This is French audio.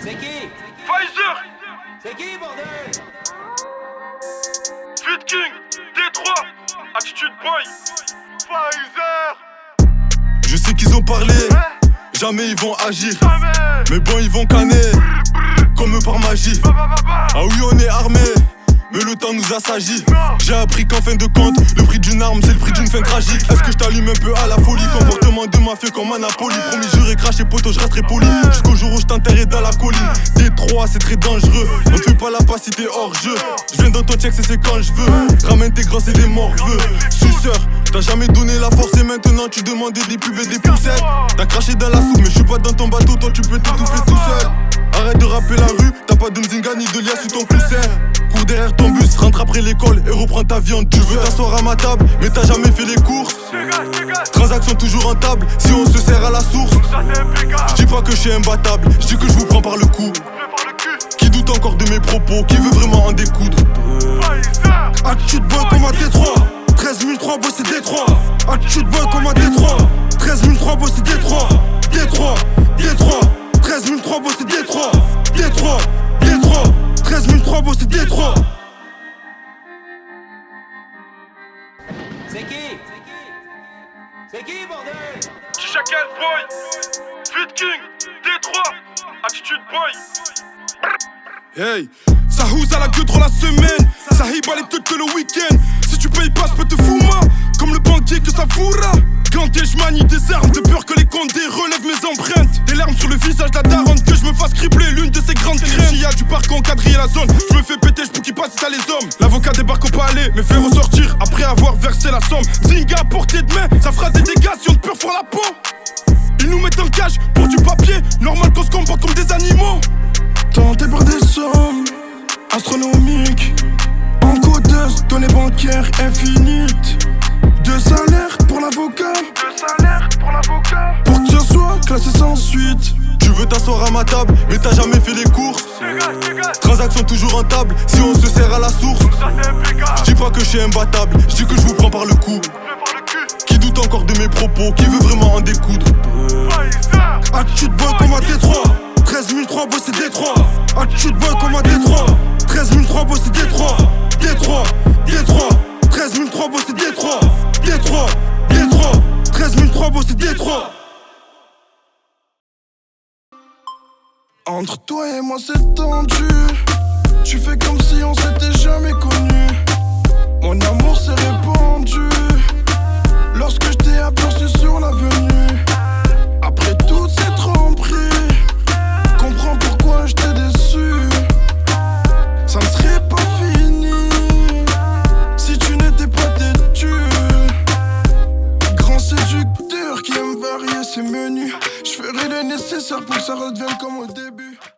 C'est qui? Pfizer, C'est qui, bordel? Fit King, Détroit, Attitude Boy, Pfizer. Je sais qu'ils ont parlé, jamais ils vont agir. Jamais. Mais bon, ils vont canner, comme par magie. Ah oui, on est armé, mais le temps nous assagit. J'ai appris qu'en fin de compte, le prix d'une arme, c'est le prix d'une fin tragique. Est-ce que je t'allume un peu à la folie? Comportement de mafieux comme un Napoli. Promis, juré, craché, poteau, je resterai poli. Jusqu'au jour où je t'enterrai dans la colline. Détroit, c'est très dangereux. On ne fait pas la passe si t'es hors jeu. Je viens dans ton check, c'est quand je veux. Ramène tes grands, c'est des morveux. Suceur, t'as jamais donné la force et maintenant tu demandais des pubs et des poussettes. T'as craché dans la soupe, mais je suis pas dans ton bateau, toi tu peux t'étouffer tout seul. Arrête de rapper la rue, t'as pas de mzinga ni de lias sous ton coussin. Cours derrière ton bus, rentre après l'école et reprends ta viande. Tu veux t'asseoir à ma table, mais t'as jamais fait les courses. Transaction toujours rentable, si on se sert à la source. Je dis pas que je suis imbattable, je dis que je vous prends par le cou. Qui doute encore de mes propos, qui veut vraiment en découdre? Attitude boy comme à Détroit, 13 003 boy c'est Détroit. Attitude boy comme à Détroit, 13 003 boy c'est Détroit. Détroit, Détroit, 13 003 boy c'est Détroit. Détroit, Détroit, 13 003 boy c'est Détroit. C'est qui? C'est qui, bordel? Chacal Boy, Fit King, Détroit, Attitude Boy. Hey, ça house à la queue trop la semaine, ça hibale tout que le week-end. Si tu payes pas, je peux te foutre comme le banquier que ça fourra. Quand je manie des armes, de peur que les condés relèvent mes empreintes. Des larmes sur le visage de la daronne, que je me fasse cribler l'une de ces grandes craintes. S'il y a du parc encadré la zone, je me fais péter, je pour qu'il passe ça les hommes. L'avocat débarque au palais, mais fait ressortir après avoir versé la somme. Zinga à portée de main, ça fera des dégâts si on te perfore la peau. Ils nous mettent en cage pour du papier, normal qu'on se comporte comme des animaux. Tenté par des sommes astronomiques, en codeuse, données bancaires infinites. Deux salaires pour l'avocat, pour que ce soit classé sans suite. Tu veux t'asseoir à ma table, mais t'as jamais fait les courses. Transaction toujours rentable, si on se sert à la source. Je dis pas que je suis imbattable, je dis que je vous prends par le cou. Qui doute encore de mes propos, qui veut vraiment en découdre? Attitude boy comme à Détroit, 13 003 boy c'est Détroit. Attitude boy comme à Détroit, 13 003 boy c'est Détroit. Détroit, Détroit, 13 003 boy c'est Détroit. Détroit, Détroit, 13 003 boy c'est Détroit. Entre toi et moi c'est tendu, tu fais comme si on s'était jamais connus. Mon amour s'est répandu lorsque je t'ai aperçu sur l'avenue. Après toutes ces tromperies, comprends pourquoi je t'ai déçu. Ça ne serait pas fini si tu n'étais pas têtu. Grand séducteur qui aime varier ses menus, je ferai le nécessaire pour que ça redevienne comme au début.